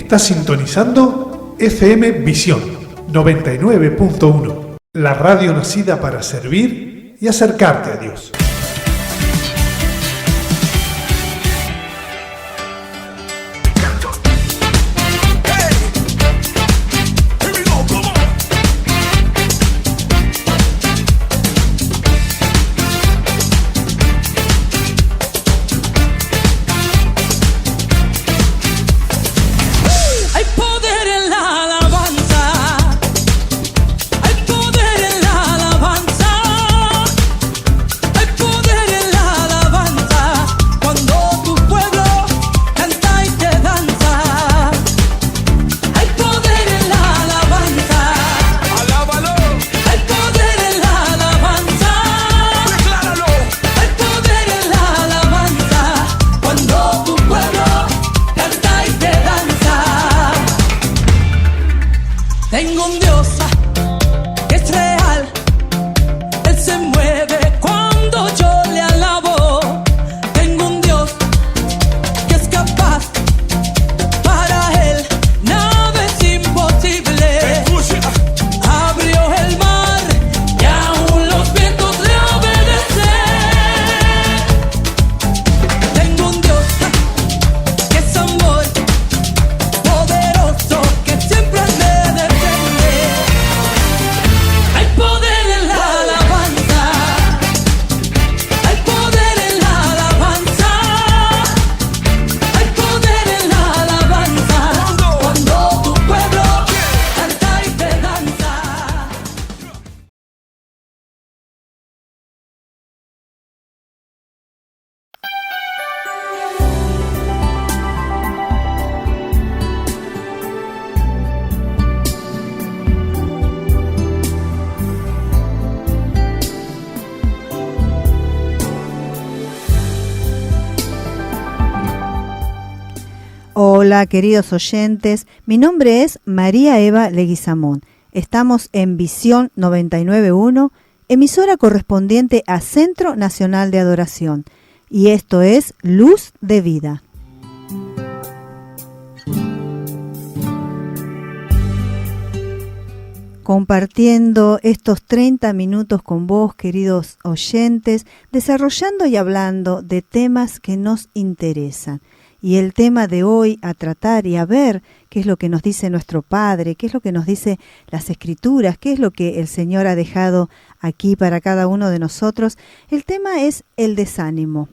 Está sintonizando FM Visión 99.1, la radio nacida para servir y acercarte a Dios. Hola queridos oyentes, mi nombre es María Eva Leguizamón. Estamos en Visión 99.1, emisora correspondiente a Centro Nacional de Adoración. Y esto es Luz de Vida. Compartiendo estos 30 minutos con vos, queridos oyentes, desarrollando y hablando de temas que nos interesan. Y el tema de hoy a tratar y a ver qué es lo que nos dice nuestro Padre, qué es lo que nos dice las Escrituras, qué es lo que el Señor ha dejado aquí para cada uno de nosotros. El tema es el desánimo.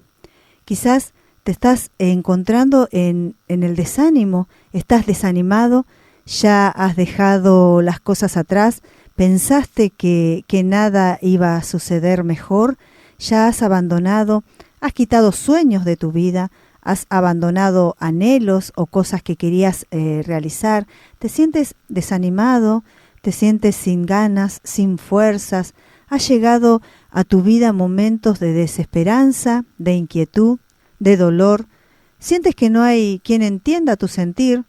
Quizás te estás encontrando en el desánimo, estás desanimado, ya has dejado las cosas atrás, pensaste que nada iba a suceder mejor, ya has abandonado, has quitado sueños de tu vida, has abandonado anhelos o cosas que querías realizar, te sientes desanimado, te sientes sin ganas, sin fuerzas, has llegado a tu vida momentos de desesperanza, de inquietud, de dolor, sientes que no hay quien entienda tu sentir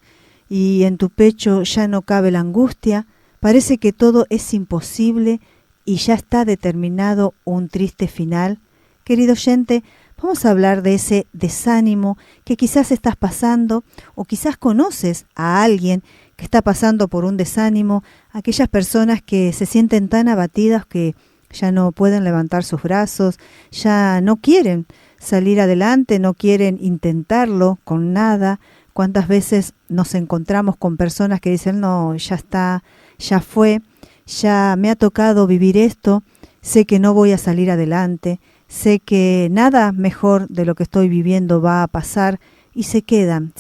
y en tu pecho ya no cabe la angustia, parece que todo es imposible y ya está determinado un triste final. Querido oyente, vamos a hablar de ese desánimo que quizás estás pasando o quizás conoces a alguien que está pasando por un desánimo, aquellas personas que se sienten tan abatidas que ya no pueden levantar sus brazos, ya no quieren salir adelante, no quieren intentarlo con nada. ¿Cuántas veces nos encontramos con personas que dicen, no, ya está, ya fue, ya me ha tocado vivir esto, sé que no voy a salir adelante, sé que nada mejor de lo que estoy viviendo va a pasar y se quedan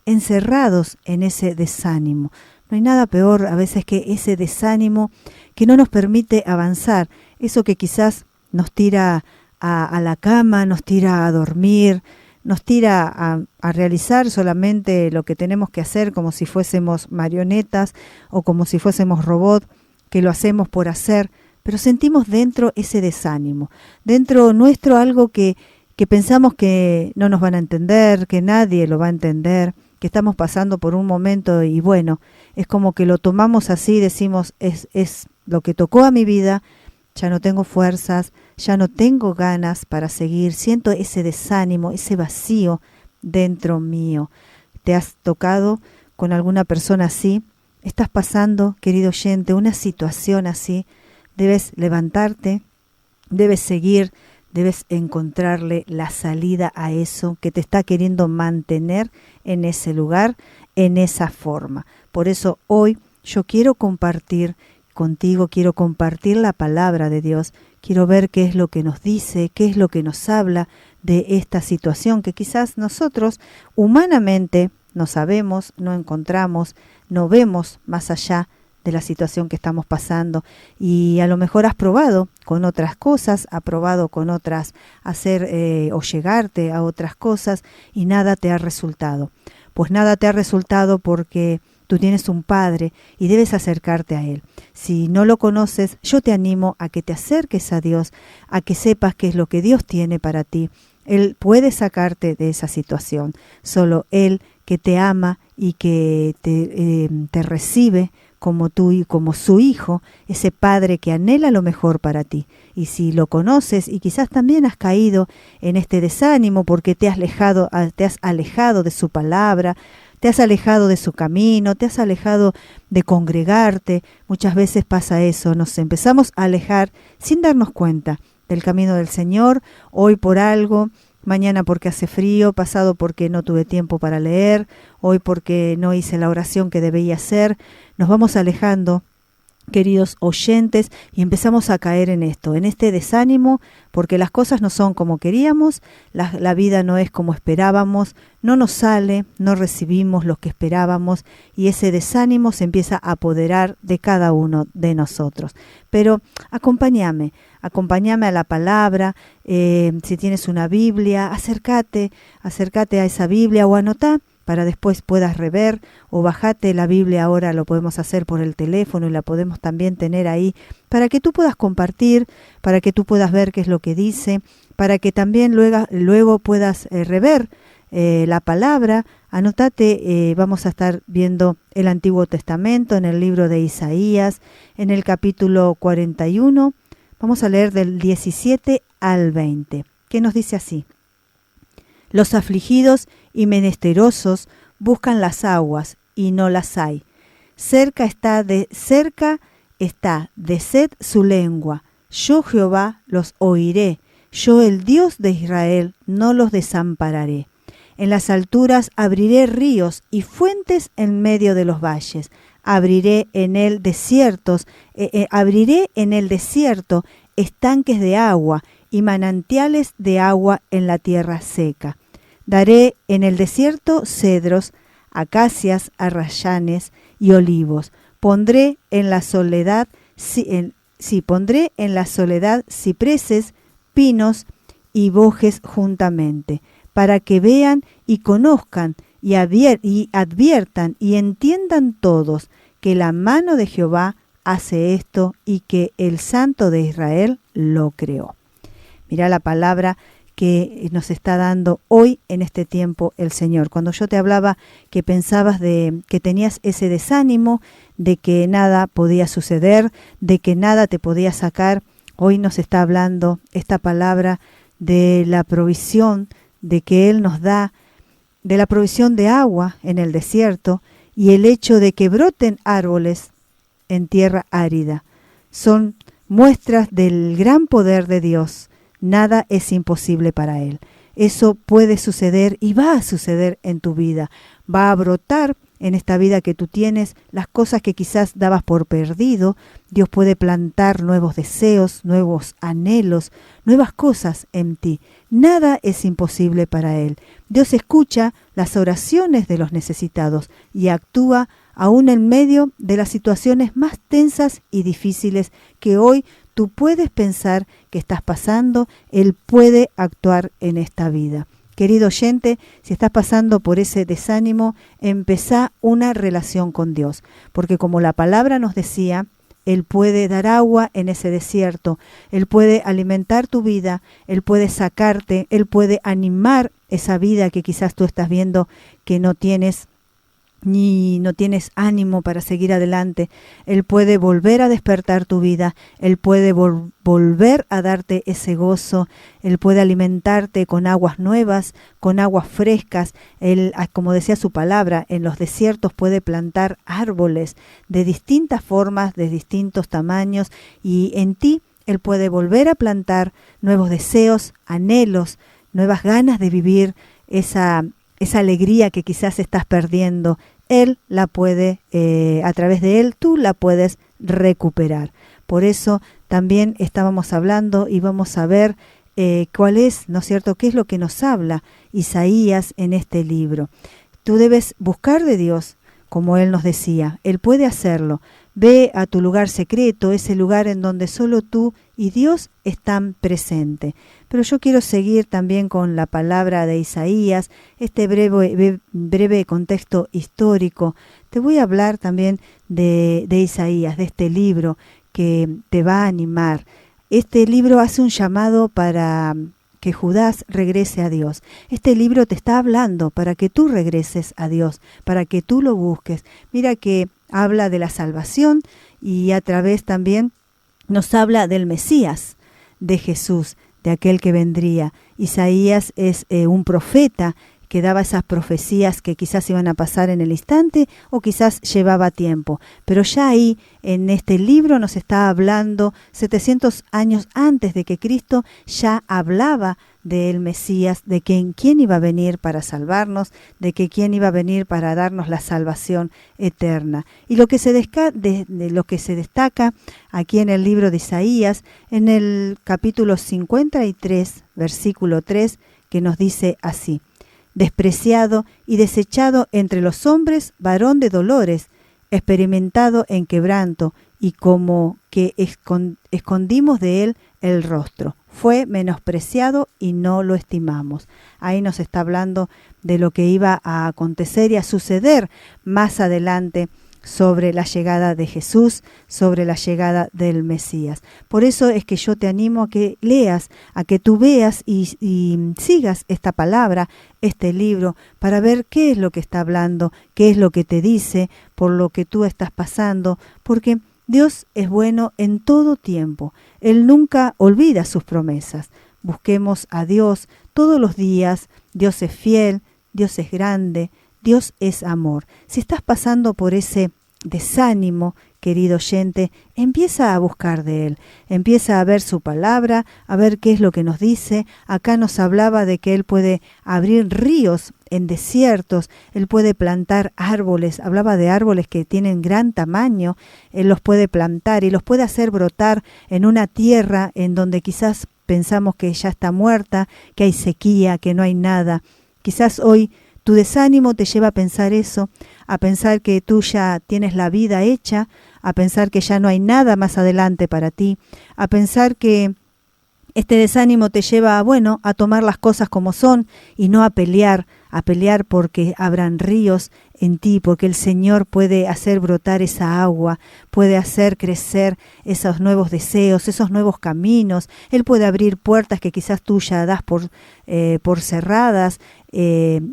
encerrados en ese desánimo. No hay nada peor a veces que ese desánimo que no nos permite avanzar, eso que quizás nos tira a la cama, nos tira a dormir, nos tira a realizar solamente lo que tenemos que hacer como si fuésemos marionetas o como si fuésemos robots, que lo hacemos por hacer, pero sentimos dentro ese desánimo, dentro nuestro algo que pensamos que no nos van a entender, que nadie lo va a entender, que estamos pasando por un momento y bueno, es como que lo tomamos así, decimos, es lo que tocó a mi vida, ya no tengo fuerzas, ya no tengo ganas para seguir, siento ese desánimo, ese vacío dentro mío. te has tocado con alguna persona así, estás pasando, querido oyente, una situación así, debes levantarte, debes seguir, debes encontrarle la salida a eso que te está queriendo mantener en ese lugar, en esa forma. Por eso hoy yo quiero compartir contigo, quiero compartir la palabra de Dios, quiero ver qué es lo que nos dice, qué es lo que nos habla de esta situación que quizás nosotros humanamente no sabemos, no encontramos, no vemos más allá de la situación que estamos pasando, y a lo mejor has probado con otras cosas, has probado con otras hacer o llegarte a otras cosas y nada te ha resultado. Pues nada te ha resultado porque tú tienes un Padre y debes acercarte a Él. Si no lo conoces, yo te animo a que te acerques a Dios, a que sepas qué es lo que Dios tiene para ti. Él puede sacarte de esa situación. Solo Él, que te ama y que te recibe como tú y como su hijo, ese Padre que anhela lo mejor para ti. Y si lo conoces y quizás también has caído en este desánimo porque te has alejado de su palabra, te has alejado de su camino, te has alejado de congregarte, muchas veces pasa eso, nos empezamos a alejar sin darnos cuenta del camino del Señor, hoy por algo, mañana porque hace frío, pasado porque no tuve tiempo para leer, hoy porque no hice la oración que debía hacer. Nos vamos alejando, queridos oyentes, y empezamos a caer en esto, en este desánimo, porque las cosas no son como queríamos, la vida no es como esperábamos, no nos sale, no recibimos lo que esperábamos, y ese desánimo se empieza a apoderar de cada uno de nosotros. Pero acompáñame a la palabra, si tienes una Biblia, acércate a esa Biblia o anotá para después puedas rever, o bajate la Biblia, ahora lo podemos hacer por el teléfono y la podemos también tener ahí, para que tú puedas compartir, para que tú puedas ver qué es lo que dice, para que también luego puedas rever la palabra. Anótate, vamos a estar viendo el Antiguo Testamento en el libro de Isaías, en el capítulo 41, vamos a leer del 17 al 20, que nos dice así: Los afligidos y menesterosos buscan las aguas y no las hay. Cerca está de sed su lengua. Yo Jehová los oiré. Yo el Dios de Israel no los desampararé. En las alturas abriré ríos y fuentes en medio de los valles. Abriré en el desierto estanques de agua y manantiales de agua en la tierra seca. Daré en el desierto cedros, acacias, arrayanes y olivos. Pondré en la soledad cipreses, pinos y bojes juntamente, para que vean y conozcan y adviertan y entiendan todos que la mano de Jehová hace esto y que el Santo de Israel lo creó. Mirá la palabra que nos está dando hoy en este tiempo el Señor. Cuando yo te hablaba que pensabas que tenías ese desánimo, de que nada podía suceder, de que nada te podía sacar, hoy nos está hablando esta palabra de la provisión, de que Él nos da, de la provisión de agua en el desierto y el hecho de que broten árboles en tierra árida. Son muestras del gran poder de Dios. Nada es imposible para Él. Eso puede suceder y va a suceder en tu vida. Va a brotar en esta vida que tú tienes las cosas que quizás dabas por perdido. Dios puede plantar nuevos deseos, nuevos anhelos, nuevas cosas en ti. Nada es imposible para Él. Dios escucha las oraciones de los necesitados y actúa aún en medio de las situaciones más tensas y difíciles que hoy tú puedes pensar que estás pasando. Él puede actuar en esta vida. Querido oyente, si estás pasando por ese desánimo, empezá una relación con Dios, porque como la palabra nos decía, Él puede dar agua en ese desierto, Él puede alimentar tu vida, Él puede sacarte, Él puede animar esa vida que quizás tú estás viendo que no tienes ni no tienes ánimo para seguir adelante, Él puede volver a despertar tu vida, Él puede volver a darte ese gozo, Él puede alimentarte con aguas nuevas, con aguas frescas. Él, como decía su palabra, en los desiertos puede plantar árboles de distintas formas, de distintos tamaños, y en ti Él puede volver a plantar nuevos deseos, anhelos, nuevas ganas de vivir, esa alegría que quizás estás perdiendo. Él la puede, a través de Él, tú la puedes recuperar. Por eso también estábamos hablando y vamos a ver cuál es, ¿no es cierto?, qué es lo que nos habla Isaías en este libro. Tú debes buscar de Dios, como Él nos decía. Él puede hacerlo. Ve a tu lugar secreto, ese lugar en donde solo tú y Dios están presentes. Pero yo quiero seguir también con la palabra de Isaías, este breve contexto histórico. Te voy a hablar también de Isaías, de este libro que te va a animar. Este libro hace un llamado para que Judas regrese a Dios. Este libro te está hablando para que tú regreses a Dios, para que tú lo busques. Mira que habla de la salvación y a través también nos habla del Mesías, de Jesús, de aquel que vendría. Isaías es un profeta que daba esas profecías que quizás iban a pasar en el instante o quizás llevaba tiempo. Pero ya ahí, en este libro, nos está hablando 700 años antes de que Cristo ya hablaba del Mesías, de quién iba a venir para salvarnos, de que quién iba a venir para darnos la salvación eterna. Y lo que se destaca aquí en el libro de Isaías, en el capítulo 53, versículo 3, que nos dice así: despreciado y desechado entre los hombres, varón de dolores, experimentado en quebranto, y como que escondimos de él el rostro. Fue menospreciado y no lo estimamos. Ahí nos está hablando de lo que iba a acontecer y a suceder más adelante sobre la llegada de Jesús, sobre la llegada del Mesías. Por eso es que yo te animo a que leas, a que tú veas y sigas esta palabra, este libro, para ver qué es lo que está hablando, qué es lo que te dice, por lo que tú estás pasando, porque Dios es bueno en todo tiempo. Él nunca olvida sus promesas. Busquemos a Dios todos los días. Dios es fiel, Dios es grande, Dios es amor. Si estás pasando por ese desánimo, querido oyente, empieza a buscar de Él, empieza a ver su palabra, a ver qué es lo que nos dice. Acá nos hablaba de que Él puede abrir ríos en desiertos, Él puede plantar árboles, hablaba de árboles que tienen gran tamaño, Él los puede plantar y los puede hacer brotar en una tierra en donde quizás pensamos que ya está muerta, que hay sequía, que no hay nada. Quizás hoy tu desánimo te lleva a pensar eso, a pensar que tú ya tienes la vida hecha, a pensar que ya no hay nada más adelante para ti, a pensar que este desánimo te lleva a tomar las cosas como son y no a pelear porque habrán ríos en ti, porque el Señor puede hacer brotar esa agua, puede hacer crecer esos nuevos deseos, esos nuevos caminos. Él puede abrir puertas que quizás tú ya das por cerradas,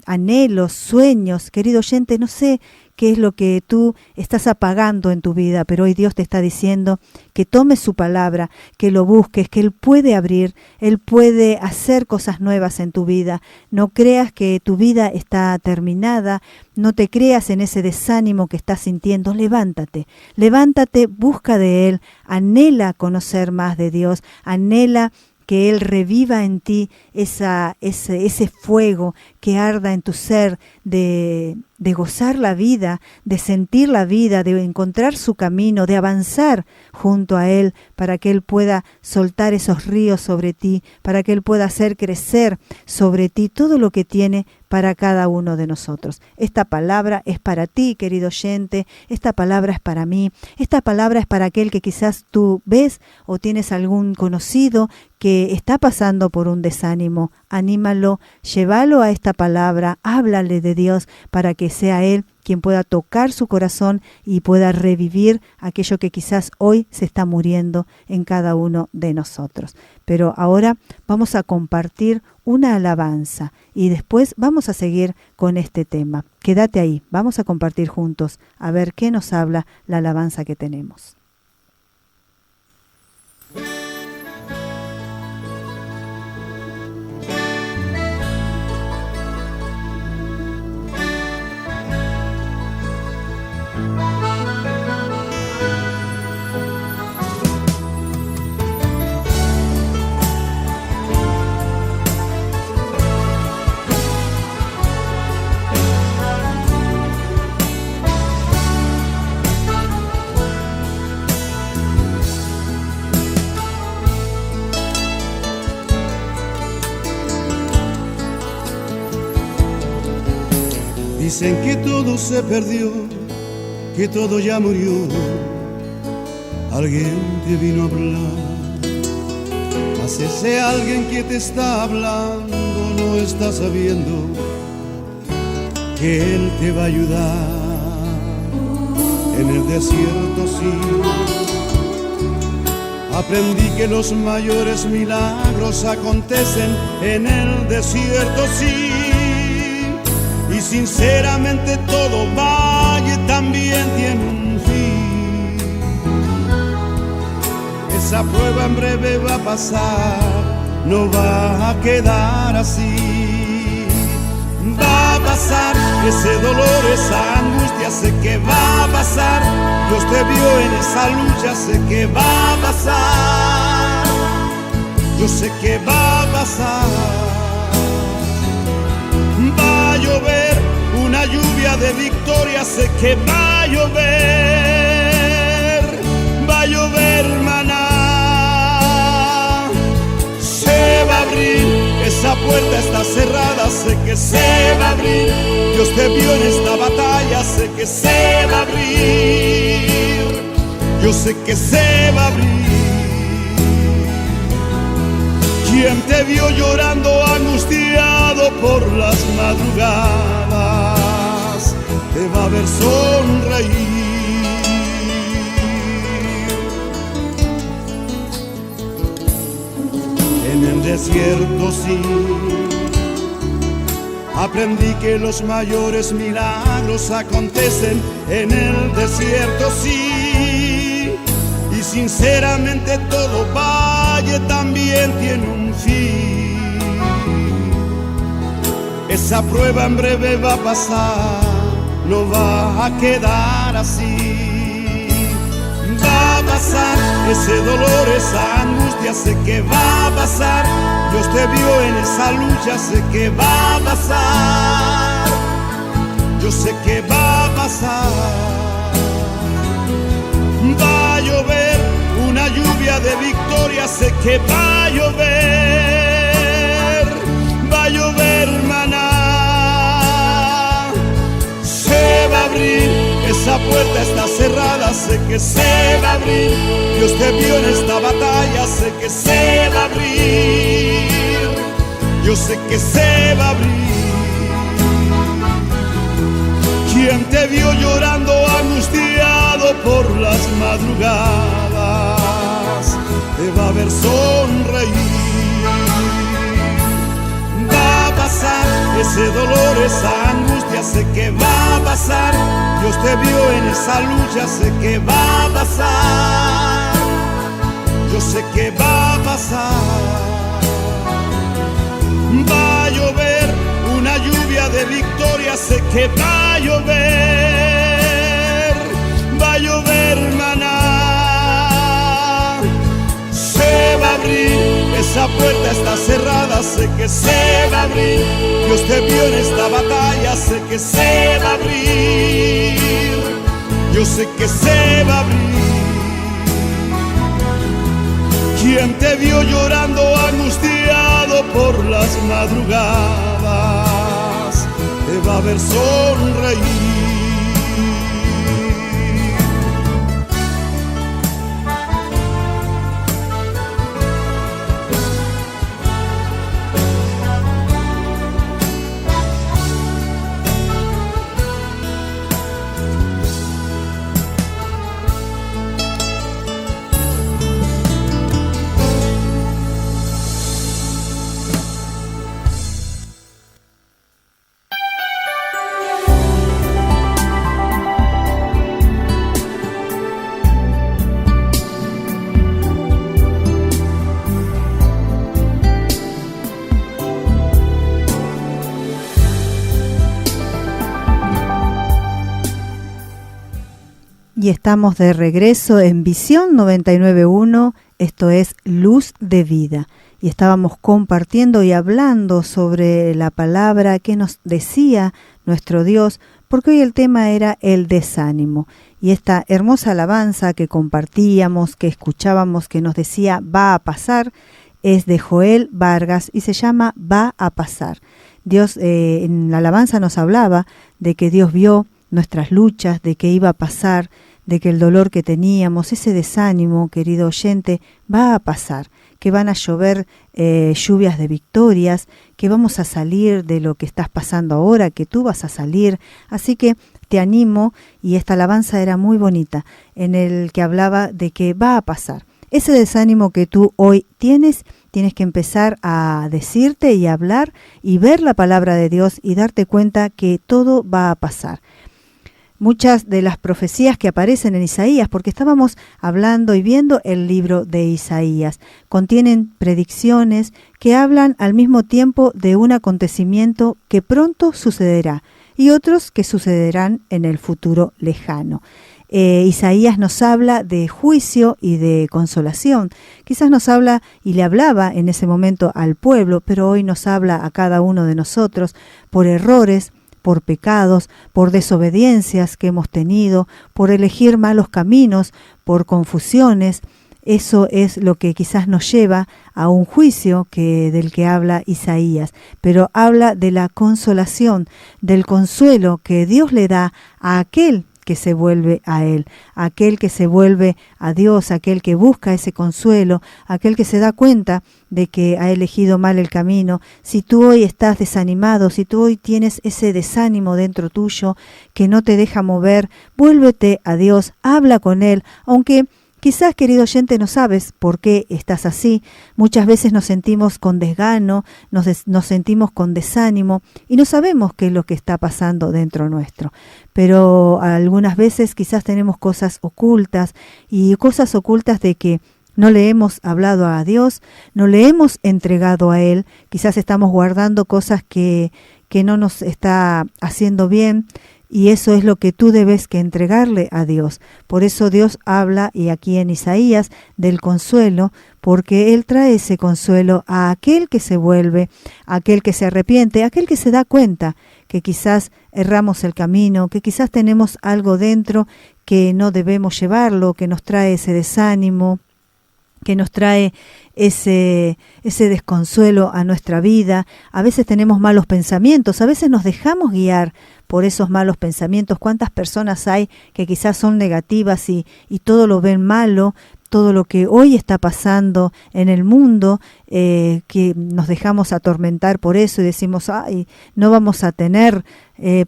anhelos, sueños. Querido oyente, no sé qué es lo que tú estás apagando en tu vida, pero hoy Dios te está diciendo que tomes su palabra, que lo busques, que Él puede abrir, Él puede hacer cosas nuevas en tu vida. No creas que tu vida está terminada, no te creas en ese desánimo que estás sintiendo. Levántate, busca de Él, anhela conocer más de Dios, anhela que Él reviva en ti ese fuego que arda en tu ser de gozar la vida, de sentir la vida, de encontrar su camino, de avanzar junto a Él para que Él pueda soltar esos ríos sobre ti, para que Él pueda hacer crecer sobre ti todo lo que tiene para cada uno de nosotros. Esta palabra es para ti, querido oyente, esta palabra es para mí, esta palabra es para aquel que quizás tú ves o tienes algún conocido que está pasando por un desánimo. Anímalo, llévalo a esta palabra, háblale de Dios para que sea Él quien pueda tocar su corazón y pueda revivir aquello que quizás hoy se está muriendo en cada uno de nosotros. Pero ahora vamos a compartir una alabanza y después vamos a seguir con este tema. Quédate ahí, vamos a compartir juntos a ver qué nos habla la alabanza que tenemos. Dicen que todo se perdió, que todo ya murió. Alguien te vino a hablar, mas ese alguien que te está hablando no está sabiendo que Él te va a ayudar. En el desierto sí, aprendí que los mayores milagros acontecen en el desierto sí. Y sinceramente todo valle también tiene un fin. Esa prueba en breve va a pasar, no va a quedar así. Va a pasar ese dolor, esa angustia, sé que va a pasar. Dios te vio en esa lucha, sé que va a pasar. Yo sé que va a pasar. Va a llover una lluvia de victoria, sé que va a llover maná. Se va a abrir, esa puerta está cerrada, sé que se va a abrir. Dios te vio en esta batalla, sé que se va a abrir. Yo sé que se va a abrir. Quien te vio llorando angustiado por las madrugadas, te va a ver sonreír. En el desierto sí, aprendí que los mayores milagros acontecen en el desierto sí. Y sinceramente todo valle también tiene un fin. Esa prueba en breve va a pasar, no va a quedar así. Va a pasar ese dolor, esa angustia, sé que va a pasar. Dios te vio en esa lucha, sé que va a pasar. Yo sé que va a pasar. Va a llover una lluvia de victoria, sé que va a llover maná. Se va a abrir, esa puerta está cerrada, sé que se va a abrir. Dios te vio en esta batalla, sé que se va a abrir. Yo sé que se va a abrir. Quien te vio llorando angustiado por las madrugadas, te va a ver sonreír. Va a pasar ese dolor, esa angustia, sé que va a pasar. Dios te vio en esa lucha, sé que va a pasar. Yo sé que va a pasar. Va a llover una lluvia de victoria, sé que va a llover maná. Se va a abrir, esa puerta está cerrada, sé que se va a abrir. Dios te vio en esta batalla, sé que se va a abrir. Yo sé que se va a abrir. Quien te vio llorando angustiado por las madrugadas, te va a ver sonreír. Y estamos de regreso en Visión 99.1, esto es Luz de Vida. Y estábamos compartiendo y hablando sobre la palabra que nos decía nuestro Dios, porque hoy el tema era el desánimo. Y esta hermosa alabanza que compartíamos, que escuchábamos, que nos decía va a pasar, es de Joel Vargas y se llama Va a pasar. Dios en la alabanza nos hablaba de que Dios vio nuestras luchas, de que iba a pasar, de que el dolor que teníamos, ese desánimo, querido oyente, va a pasar, que van a llover lluvias de victorias, que vamos a salir de lo que estás pasando ahora, que tú vas a salir. Así que te animo, y esta alabanza era muy bonita, en el que hablaba de que va a pasar. Ese desánimo que tú hoy tienes que empezar a decirte y hablar y ver la palabra de Dios y darte cuenta que todo va a pasar. Muchas de las profecías que aparecen en Isaías, porque estábamos hablando y viendo el libro de Isaías, contienen predicciones que hablan al mismo tiempo de un acontecimiento que pronto sucederá y otros que sucederán en el futuro lejano. Isaías nos habla de juicio y de consolación. Quizás nos habla y le hablaba en ese momento al pueblo, pero hoy nos habla a cada uno de nosotros por errores, por pecados, por desobediencias que hemos tenido, por elegir malos caminos, por confusiones. Eso es lo que quizás nos lleva a un juicio del que habla Isaías, pero habla de la consolación, del consuelo que Dios le da a aquel que se vuelve a Él, aquel que se vuelve a Dios, aquel que busca ese consuelo, aquel que se da cuenta de que ha elegido mal el camino. Si tú hoy estás desanimado, si tú hoy tienes ese desánimo dentro tuyo que no te deja mover, vuélvete a Dios, habla con Él, aunque quizás, querido oyente, no sabes por qué estás así. Muchas veces nos sentimos con desgano, nos sentimos con desánimo y no sabemos qué es lo que está pasando dentro nuestro. Pero algunas veces quizás tenemos cosas ocultas y cosas ocultas de que no le hemos hablado a Dios, no le hemos entregado a Él. Quizás estamos guardando cosas que no nos está haciendo bien. Y eso es lo que tú debes que entregarle a Dios. Por eso Dios habla, y aquí en Isaías, del consuelo, porque Él trae ese consuelo a aquel que se vuelve, a aquel que se arrepiente, a aquel que se da cuenta que quizás erramos el camino, que quizás tenemos algo dentro que no debemos llevarlo, que nos trae ese desánimo, que nos trae ese desconsuelo a nuestra vida. A veces tenemos malos pensamientos, a veces nos dejamos guiar por esos malos pensamientos. ¿Cuántas personas hay que quizás son negativas y todo lo ven malo? Todo lo que hoy está pasando en el mundo, que nos dejamos atormentar por eso y decimos, ay, no vamos a tener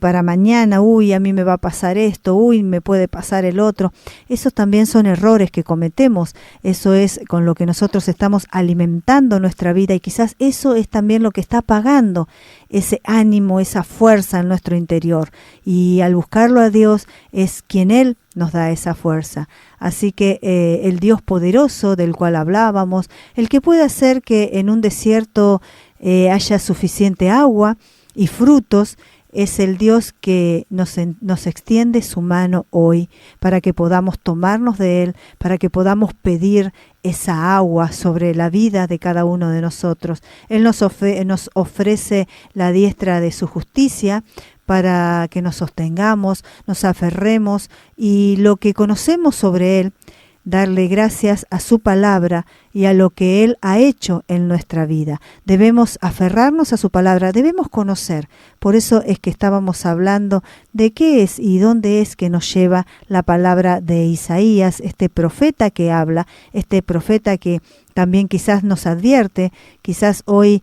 para mañana, uy, a mí me va a pasar esto, uy, me puede pasar el otro. Esos también son errores que cometemos. Eso es con lo que nosotros estamos alimentando nuestra vida y quizás eso es también lo que está apagando ese ánimo, esa fuerza en nuestro interior. Y al buscarlo a Dios es quien Él nos da esa fuerza. Así que el Dios poderoso del cual hablábamos, el que puede hacer que en un desierto haya suficiente agua y frutos, es el Dios que nos extiende su mano hoy para que podamos tomarnos de Él, para que podamos pedir esa agua sobre la vida de cada uno de nosotros. Él nos ofrece la diestra de su justicia para que nos sostengamos, nos aferremos y lo que conocemos sobre Él, darle gracias a su palabra y a lo que Él ha hecho en nuestra vida. Debemos aferrarnos a su palabra, debemos conocer. Por eso es que estábamos hablando de qué es y dónde es que nos lleva la palabra de Isaías, este profeta que habla, este profeta que también quizás nos advierte. Quizás hoy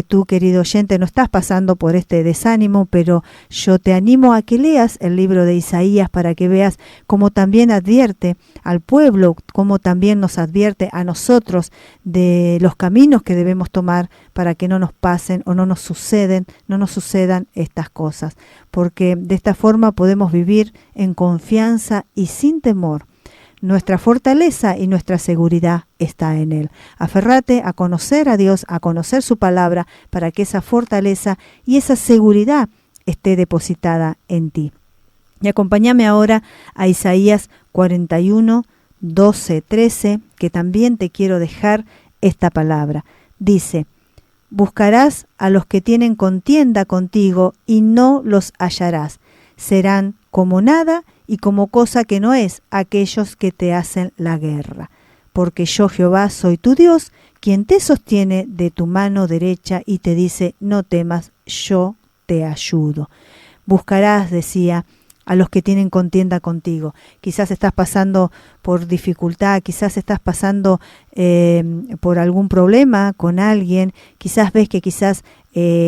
tú, querido oyente, no estás pasando por este desánimo, pero yo te animo a que leas el libro de Isaías para que veas cómo también advierte al pueblo, cómo también nos advierte a nosotros de los caminos que debemos tomar para que no nos pasen o no nos sucedan estas cosas, porque de esta forma podemos vivir en confianza y sin temor. Nuestra fortaleza y nuestra seguridad está en Él. Aférrate a conocer a Dios, a conocer su palabra, para que esa fortaleza y esa seguridad esté depositada en ti. Y acompáñame ahora a Isaías 41, 12, 13, que también te quiero dejar esta palabra. Dice: buscarás a los que tienen contienda contigo y no los hallarás. Serán como nada y como cosa que no es aquellos que te hacen la guerra. Porque yo, Jehová, soy tu Dios, quien te sostiene de tu mano derecha y te dice: no temas, yo te ayudo. Buscarás, decía, a los que tienen contienda contigo. Quizás estás pasando por dificultad, quizás estás pasando por algún problema con alguien, quizás ves que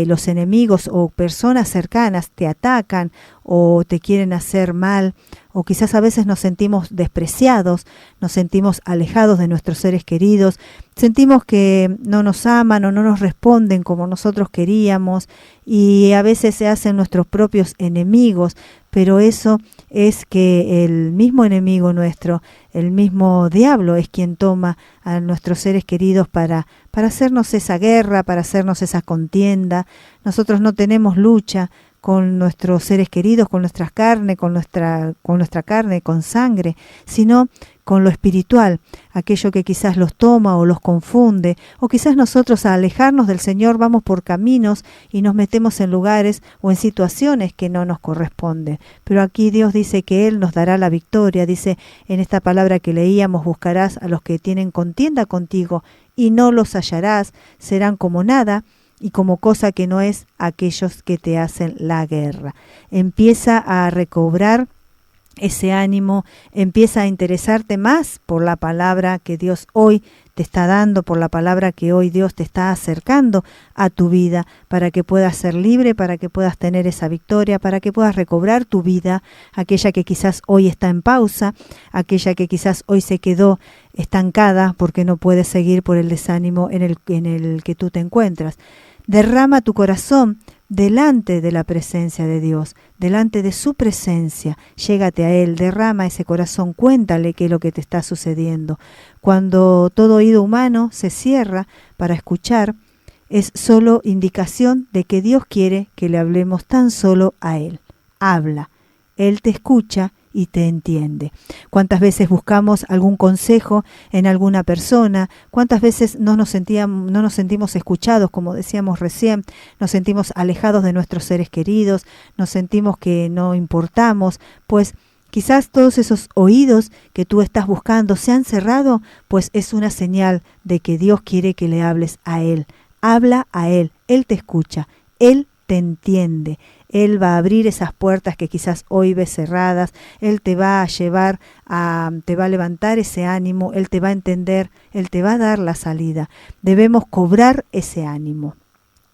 los enemigos o personas cercanas te atacan o te quieren hacer mal, o quizás a veces nos sentimos despreciados, nos sentimos alejados de nuestros seres queridos, sentimos que no nos aman o no nos responden como nosotros queríamos, y a veces se hacen nuestros propios enemigos, pero eso es que el mismo enemigo nuestro, el mismo diablo, es quien toma a nuestros seres queridos para hacernos esa guerra, para hacernos esa contienda. Nosotros no tenemos lucha con nuestros seres queridos, con nuestra carne, con nuestra carne, con sangre, sino con lo espiritual, aquello que quizás los toma o los confunde, o quizás nosotros, al alejarnos del Señor, vamos por caminos y nos metemos en lugares o en situaciones que no nos corresponden. Pero aquí Dios dice que Él nos dará la victoria. Dice en esta palabra que leíamos: buscarás a los que tienen contienda contigo y no los hallarás, serán como nada y como cosa que no es aquellos que te hacen la guerra. Empieza a recobrar ese ánimo, empieza a interesarte más por la palabra que Dios hoy te está dando, por la palabra que hoy Dios te está acercando a tu vida, para que puedas ser libre, para que puedas tener esa victoria, para que puedas recobrar tu vida, aquella que quizás hoy está en pausa, aquella que quizás hoy se quedó estancada porque no puedes seguir por el desánimo en el que tú te encuentras. Derrama tu corazón delante de la presencia de Dios, delante de su presencia. Llégate a Él, derrama ese corazón, cuéntale qué es lo que te está sucediendo. Cuando todo oído humano se cierra para escuchar, es solo indicación de que Dios quiere que le hablemos tan solo a Él. Habla, Él te escucha y te entiende. ¿Cuántas veces buscamos algún consejo en alguna persona? ¿Cuántas veces no nos sentimos escuchados, como decíamos recién? Nos sentimos alejados de nuestros seres queridos, nos sentimos que no importamos, pues quizás todos esos oídos que tú estás buscando se han cerrado, pues es una señal de que Dios quiere que le hables a Él. Habla a Él, Él te escucha, Él te entiende. Él va a abrir esas puertas que quizás hoy ves cerradas. Él te va a llevar te va a levantar ese ánimo. Él te va a entender. Él te va a dar la salida. Debemos cobrar ese ánimo.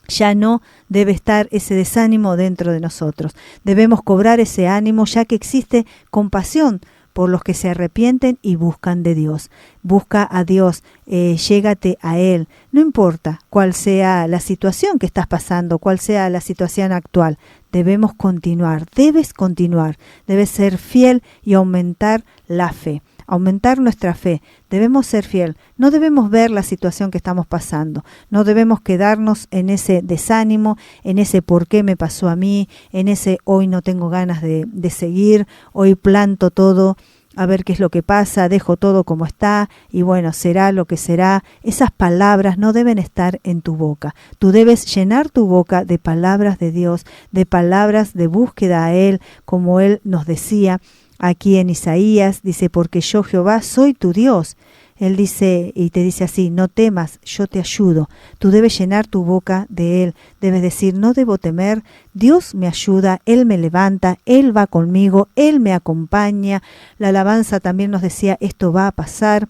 Ya no debe estar ese desánimo dentro de nosotros. Debemos cobrar ese ánimo, ya que existe compasión por los que se arrepienten y buscan de Dios. Busca a Dios, llégate a Él. No importa cuál sea la situación que estás pasando, cuál sea la situación actual. Debes continuar, debes ser fiel y aumentar la fe. Aumentar nuestra fe, debemos ser fiel, no debemos ver la situación que estamos pasando, no debemos quedarnos en ese desánimo, en ese por qué me pasó a mí, en ese hoy no tengo ganas de seguir, hoy planto todo, a ver qué es lo que pasa, dejo todo como está y bueno, será lo que será. Esas palabras no deben estar en tu boca. Tú debes llenar tu boca de palabras de Dios, de palabras de búsqueda a Él, como Él nos decía. Aquí en Isaías dice: porque yo, Jehová, soy tu Dios. Él dice y te dice así: no temas, yo te ayudo. Tú debes llenar tu boca de Él. Debes decir: no debo temer, Dios me ayuda, Él me levanta, Él va conmigo, Él me acompaña. La alabanza también nos decía: esto va a pasar.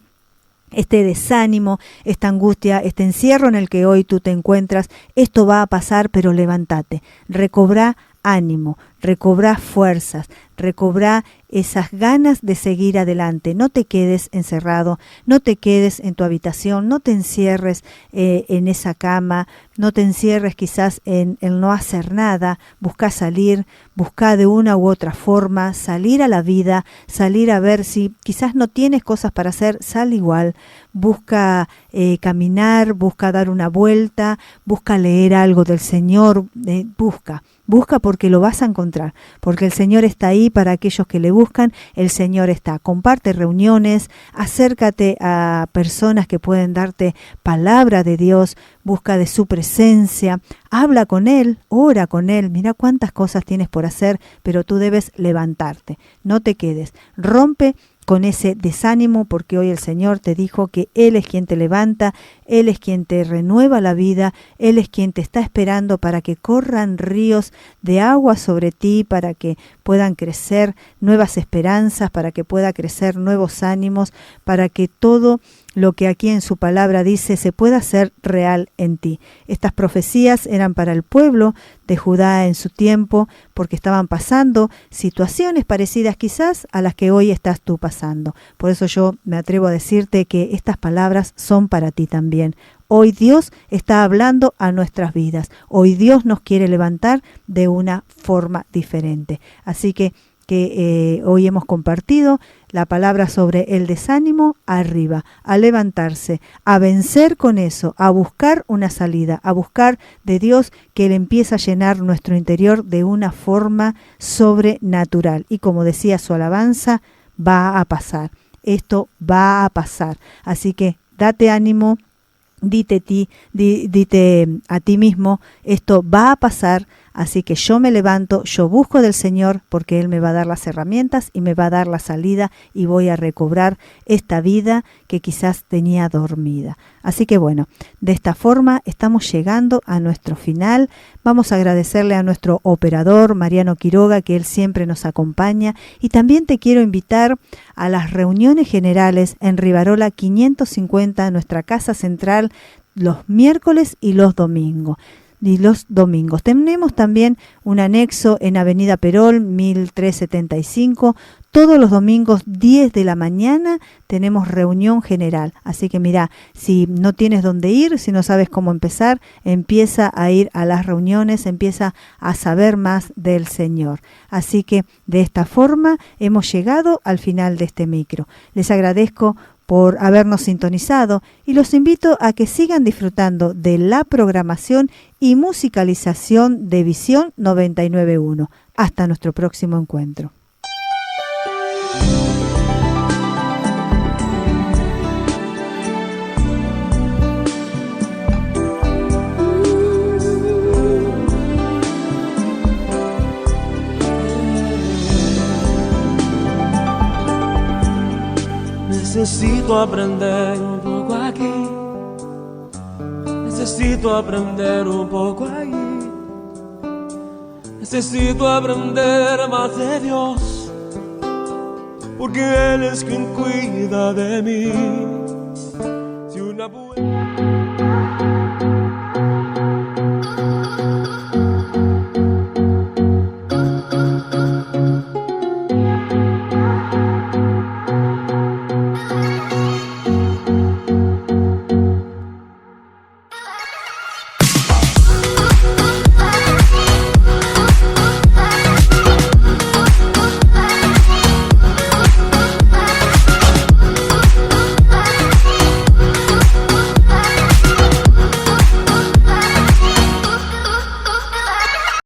Este desánimo, esta angustia, este encierro en el que hoy tú te encuentras, esto va a pasar, pero levántate, recobra ánimo, recobra fuerzas, recobra esas ganas de seguir adelante. No te quedes encerrado, no te quedes en tu habitación, no te encierres en esa cama, no te encierres quizás en el no hacer nada. Busca salir, busca de una u otra forma, salir a la vida, salir a ver si quizás no tienes cosas para hacer, sal igual. Busca caminar, busca dar una vuelta, busca leer algo del Señor, busca porque lo vas a encontrar, porque el Señor está ahí para aquellos que le buscan, el Señor está. Comparte reuniones, acércate a personas que pueden darte palabra de Dios, busca de su presencia, habla con Él, ora con Él. Mira cuántas cosas tienes por hacer, pero tú debes levantarte, no te quedes. Rompe con ese desánimo, porque hoy el Señor te dijo que Él es quien te levanta, Él es quien te renueva la vida, Él es quien te está esperando para que corran ríos de agua sobre ti, para que puedan crecer nuevas esperanzas, para que pueda crecer nuevos ánimos, para que todo lo que aquí en su palabra dice se pueda hacer real en ti. Estas profecías eran para el pueblo de Judá en su tiempo, porque estaban pasando situaciones parecidas quizás a las que hoy estás tú pasando. Por eso yo me atrevo a decirte que estas palabras son para ti también. Hoy Dios está hablando a nuestras vidas. Hoy Dios nos quiere levantar de una forma diferente. Así que hoy hemos compartido la palabra sobre el desánimo, arriba, a levantarse, a vencer con eso, a buscar una salida, a buscar de Dios que Él empiece a llenar nuestro interior de una forma sobrenatural. Y como decía su alabanza, va a pasar. Esto va a pasar. Así que date ánimo, dite a ti mismo, esto va a pasar. Así que yo me levanto, yo busco del Señor, porque Él me va a dar las herramientas y me va a dar la salida y voy a recobrar esta vida que quizás tenía dormida. Así que bueno, de esta forma estamos llegando a nuestro final. Vamos a agradecerle a nuestro operador Mariano Quiroga, que él siempre nos acompaña, y también te quiero invitar a las reuniones generales en Rivarola 550, nuestra casa central, los miércoles y los domingos. Tenemos también un anexo en Avenida Perol 1375. Todos los domingos 10 de la mañana tenemos reunión general. Así que mira, si no tienes dónde ir, si no sabes cómo empezar, empieza a ir a las reuniones, empieza a saber más del Señor. Así que de esta forma hemos llegado al final de este micro. Les agradezco por habernos sintonizado y los invito a que sigan disfrutando de la programación y musicalización de Visión 99.1. Hasta nuestro próximo encuentro. Necesito aprender un poco aquí, necesito aprender un poco allí, necesito aprender más de Dios, porque Él es quien cuida de mí. Si una buena